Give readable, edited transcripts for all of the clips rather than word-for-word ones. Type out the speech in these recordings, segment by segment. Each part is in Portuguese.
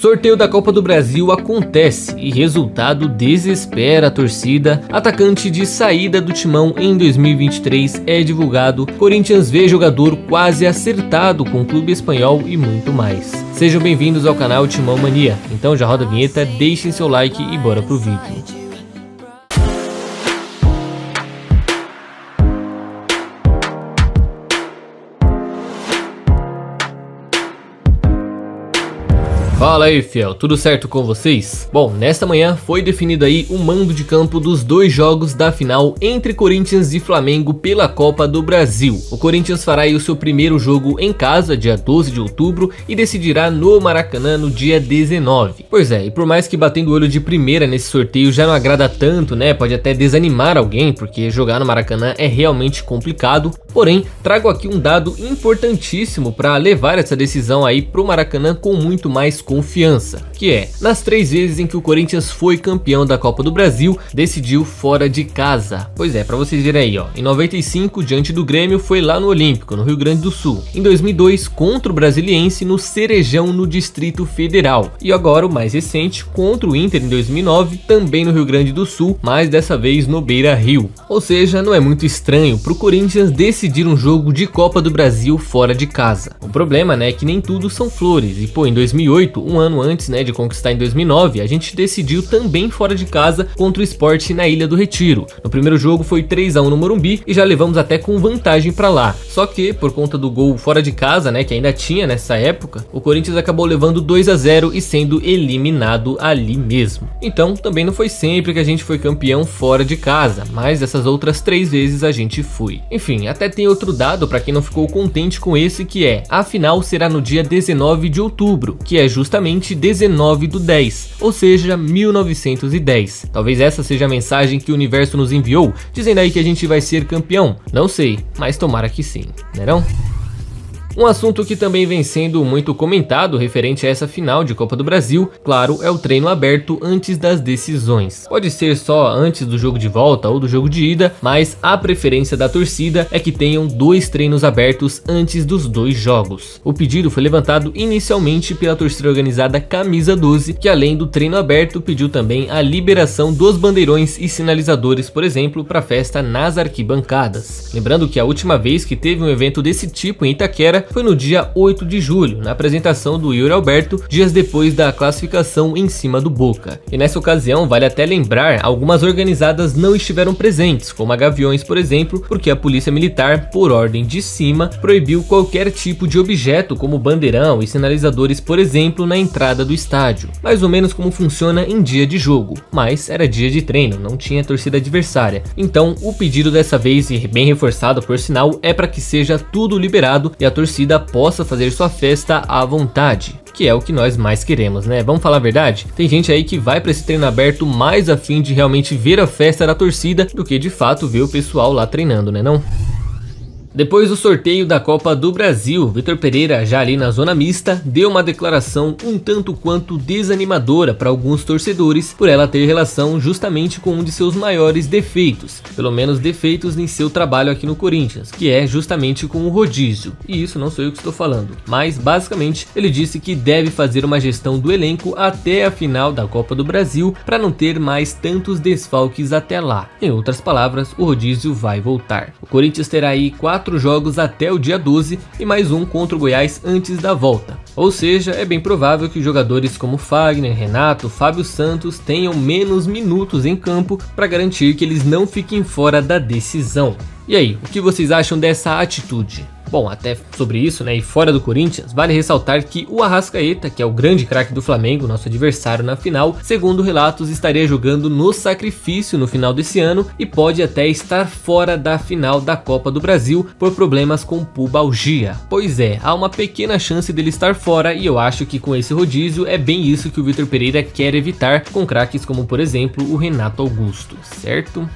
Sorteio da Copa do Brasil acontece e resultado desespera a torcida. Atacante de saída do Timão em 2023 é divulgado. Corinthians vê jogador quase acertado com o clube espanhol e muito mais. Sejam bem-vindos ao canal Timão Mania. Então já roda a vinheta, deixem seu like e bora pro vídeo. Fala aí, fiel, tudo certo com vocês? Bom, nesta manhã foi definido aí o mando de campo dos dois jogos da final entre Corinthians e Flamengo pela Copa do Brasil. O Corinthians fará aí o seu primeiro jogo em casa, dia 12 de outubro, e decidirá no Maracanã no dia 19. Pois é, e por mais que batendo o olho de primeira nesse sorteio já não agrada tanto, né, pode até desanimar alguém, porque jogar no Maracanã é realmente complicado, porém, trago aqui um dado importantíssimo para levar essa decisão aí pro Maracanã com muito mais confiança, que é, nas 3 vezes em que o Corinthians foi campeão da Copa do Brasil, decidiu fora de casa. Pois é, pra vocês verem aí, ó, em 95, diante do Grêmio, foi lá no Olímpico, no Rio Grande do Sul. Em 2002, contra o Brasiliense, no Cerejão, no Distrito Federal. E agora, o mais recente, contra o Inter em 2009, também no Rio Grande do Sul, mas dessa vez no Beira-Rio. Ou seja, não é muito estranho pro Corinthians decidir um jogo de Copa do Brasil fora de casa. O problema, né, é que nem tudo são flores, e pô, em 2008, um ano antes, né, de conquistar em 2009, a gente decidiu também fora de casa contra o Sport na Ilha do Retiro. No primeiro jogo foi 3-1 no Morumbi e já levamos até com vantagem pra lá. Só que, por conta do gol fora de casa, né, que ainda tinha nessa época, o Corinthians acabou levando 2-0 e sendo eliminado ali mesmo. Então, também não foi sempre que a gente foi campeão fora de casa, mas essas outras 3 vezes a gente foi. Enfim, até tem outro dado pra quem não ficou contente com esse, que é, a final será no dia 19 de outubro, que é justamente 19/10, ou seja, 1910. Talvez essa seja a mensagem que o universo nos enviou, dizendo aí que a gente vai ser campeão. Não sei, mas tomara que sim, né não? Um assunto que também vem sendo muito comentado referente a essa final de Copa do Brasil, claro, é o treino aberto antes das decisões. Pode ser só antes do jogo de volta ou do jogo de ida, mas a preferência da torcida é que tenham 2 treinos abertos antes dos 2 jogos. O pedido foi levantado inicialmente pela torcida organizada Camisa 12, que além do treino aberto pediu também a liberação dos bandeirões e sinalizadores, por exemplo, para a festa nas arquibancadas. Lembrando que a última vez que teve um evento desse tipo em Itaquera foi no dia 8 de julho, na apresentação do Yuri Alberto, dias depois da classificação em cima do Boca. E nessa ocasião, vale até lembrar, algumas organizadas não estiveram presentes, como a Gaviões, por exemplo, porque a Polícia Militar, por ordem de cima, proibiu qualquer tipo de objeto, como bandeirão e sinalizadores, por exemplo, na entrada do estádio. Mais ou menos como funciona em dia de jogo, mas era dia de treino, não tinha torcida adversária. Então, o pedido dessa vez, e bem reforçado por sinal, é para que seja tudo liberado e a torcida possa fazer sua festa à vontade, que é o que nós mais queremos, né? Vamos falar a verdade? Tem gente aí que vai para esse treino aberto mais a fim de realmente ver a festa da torcida do que de fato ver o pessoal lá treinando, né não? Depois do sorteio da Copa do Brasil, Vitor Pereira, já ali na zona mista, deu uma declaração um tanto quanto desanimadora para alguns torcedores por ela ter relação justamente com um de seus maiores defeitos, pelo menos defeitos em seu trabalho aqui no Corinthians, que é justamente com o rodízio. E isso não sou eu que estou falando, mas basicamente ele disse que deve fazer uma gestão do elenco até a final da Copa do Brasil para não ter mais tantos desfalques até lá. Em outras palavras, o rodízio vai voltar. O Corinthians terá aí 4 jogos até o dia 12 e mais um contra o Goiás antes da volta. Ou seja, é bem provável que jogadores como Fagner, Renato, Fábio Santos tenham menos minutos em campo para garantir que eles não fiquem fora da decisão. E aí, o que vocês acham dessa atitude? Bom, até sobre isso, né, e fora do Corinthians, vale ressaltar que o Arrascaeta, que é o grande craque do Flamengo, nosso adversário na final, segundo relatos, estaria jogando no sacrifício no final desse ano e pode até estar fora da final da Copa do Brasil por problemas com pubalgia. Pois é, há uma pequena chance dele estar fora e eu acho que com esse rodízio é bem isso que o Vitor Pereira quer evitar com craques como, por exemplo, o Renato Augusto, certo?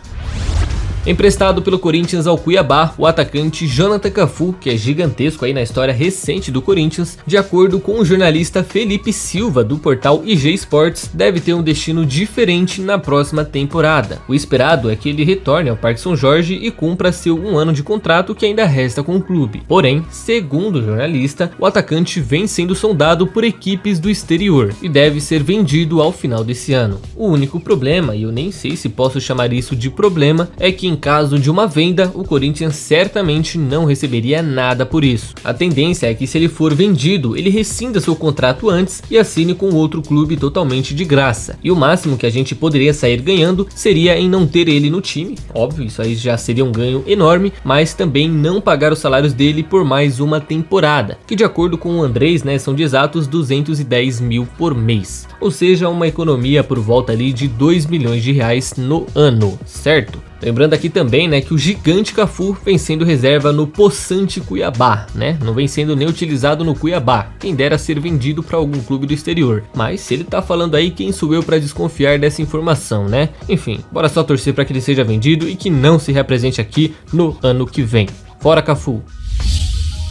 Emprestado pelo Corinthians ao Cuiabá, o atacante Jonathan Cafu, que é gigantesco aí na história recente do Corinthians, de acordo com o jornalista Felipe Silva do portal IG Sports, deve ter um destino diferente na próxima temporada. O esperado é que ele retorne ao Parque São Jorge e cumpra seu 1 ano de contrato que ainda resta com o clube. Porém, segundo o jornalista, o atacante vem sendo sondado por equipes do exterior e deve ser vendido ao final desse ano. O único problema, e eu nem sei se posso chamar isso de problema, é que em caso de uma venda, o Corinthians certamente não receberia nada por isso. A tendência é que se ele for vendido, ele rescinda seu contrato antes e assine com outro clube totalmente de graça. E o máximo que a gente poderia sair ganhando seria em não ter ele no time, óbvio, isso aí já seria um ganho enorme, mas também não pagar os salários dele por mais uma temporada, que de acordo com o Andrés, né, são de exatos 210 mil por mês. Ou seja, uma economia por volta ali de 2 milhões de reais no ano, certo? Lembrando aqui também, né, que o gigante Cafu vem sendo reserva no Poçante Cuiabá, né? Não vem sendo nem utilizado no Cuiabá, quem dera ser vendido para algum clube do exterior. Mas se ele tá falando aí, quem sou eu para desconfiar dessa informação, né? Enfim, bora só torcer para que ele seja vendido e que não se represente aqui no ano que vem. Fora Cafu!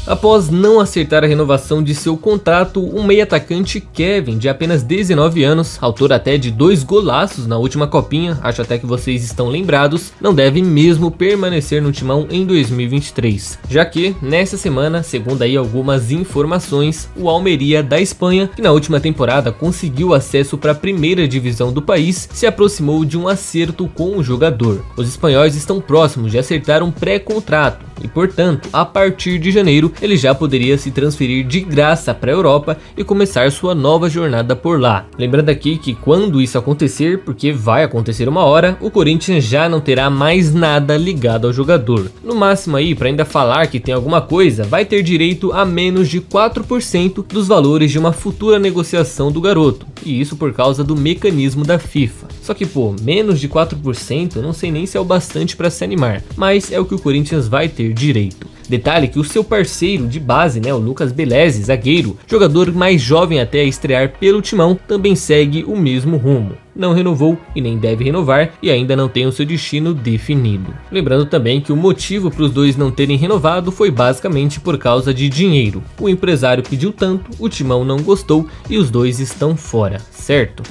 Após não acertar a renovação de seu contrato, o meio-atacante Kevin, de apenas 19 anos, autor até de 2 golaços na última copinha, acho até que vocês estão lembrados, não deve mesmo permanecer no timão em 2023, já que nessa semana, segundo aí algumas informações, o Almeria da Espanha, que na última temporada conseguiu acesso para a primeira divisão do país, se aproximou de um acerto com o jogador. Os espanhóis estão próximos de acertar um pré-contrato e, portanto, a partir de janeiro, ele já poderia se transferir de graça para a Europa e começar sua nova jornada por lá. Lembrando aqui que quando isso acontecer, porque vai acontecer uma hora, o Corinthians já não terá mais nada ligado ao jogador. No máximo aí, para ainda falar que tem alguma coisa, vai ter direito a menos de 4% dos valores de uma futura negociação do garoto, e isso por causa do mecanismo da FIFA. Só que pô, menos de 4% eu não sei nem se é o bastante para se animar, mas é o que o Corinthians vai ter direito. Detalhe que o seu parceiro de base, né, o Lucas Beleze, zagueiro, jogador mais jovem até a estrear pelo timão, também segue o mesmo rumo. Não renovou e nem deve renovar e ainda não tem o seu destino definido. Lembrando também que o motivo para os dois não terem renovado foi basicamente por causa de dinheiro. O empresário pediu tanto, o timão não gostou e os dois estão fora, certo?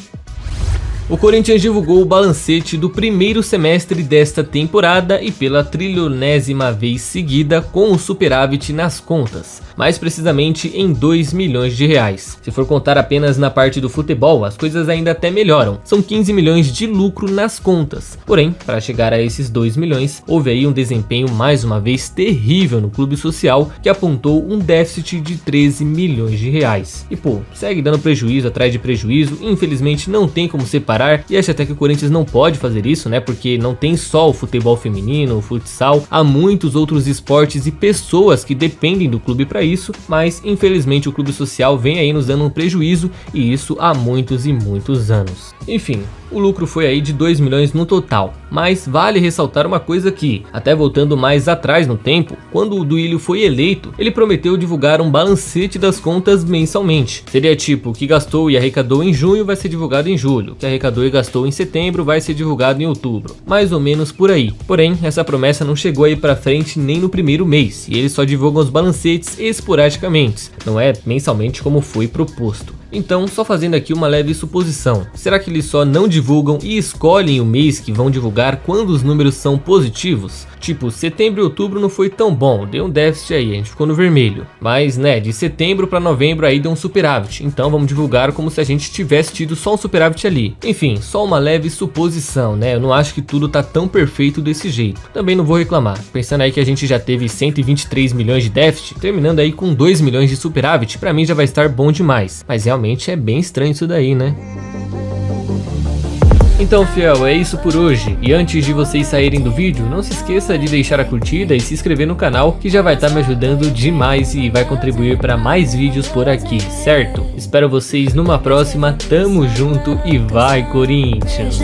O Corinthians divulgou o balancete do primeiro semestre desta temporada e pela 30ª vez seguida com o superávit nas contas, mais precisamente em 2 milhões de reais. Se for contar apenas na parte do futebol, as coisas ainda até melhoram, são 15 milhões de lucro nas contas. Porém, para chegar a esses 2 milhões, houve aí um desempenho mais uma vez terrível no clube social, que apontou um déficit de 13 milhões de reais. E pô, segue dando prejuízo atrás de prejuízo, infelizmente não tem como separar. E acho até que o Corinthians não pode fazer isso, né? Porque não tem só o futebol feminino, o futsal, há muitos outros esportes e pessoas que dependem do clube para isso, mas infelizmente o clube social vem aí nos dando um prejuízo e isso há muitos e muitos anos. Enfim, o lucro foi aí de 2 milhões no total, mas vale ressaltar uma coisa aqui, até voltando mais atrás no tempo, quando o Duílio foi eleito, ele prometeu divulgar um balancete das contas mensalmente. Seria tipo, o que gastou e arrecadou em junho vai ser divulgado em julho, o que arrecadou e gastou em setembro vai ser divulgado em outubro, mais ou menos por aí. Porém, essa promessa não chegou aí pra frente nem no primeiro mês, e eles só divulgam os balancetes esporadicamente, não é mensalmente como foi proposto. Então, só fazendo aqui uma leve suposição, será que eles só não divulgam e escolhem o mês que vão divulgar quando os números são positivos? Tipo, setembro e outubro não foi tão bom, deu um déficit aí, a gente ficou no vermelho. Mas né, de setembro para novembro aí deu um superávit, então vamos divulgar como se a gente tivesse tido só um superávit ali. Enfim, só uma leve suposição, né, eu não acho que tudo tá tão perfeito desse jeito. Também não vou reclamar, pensando aí que a gente já teve 123 milhões de déficit, terminando aí com 2 milhões de superávit, pra mim já vai estar bom demais. Mas realmente é bem estranho isso daí, né? Então, fiel, é isso por hoje, e antes de vocês saírem do vídeo, não se esqueça de deixar a curtida e se inscrever no canal, que já vai estar me ajudando demais e vai contribuir para mais vídeos por aqui, certo? Espero vocês numa próxima, tamo junto e vai Corinthians!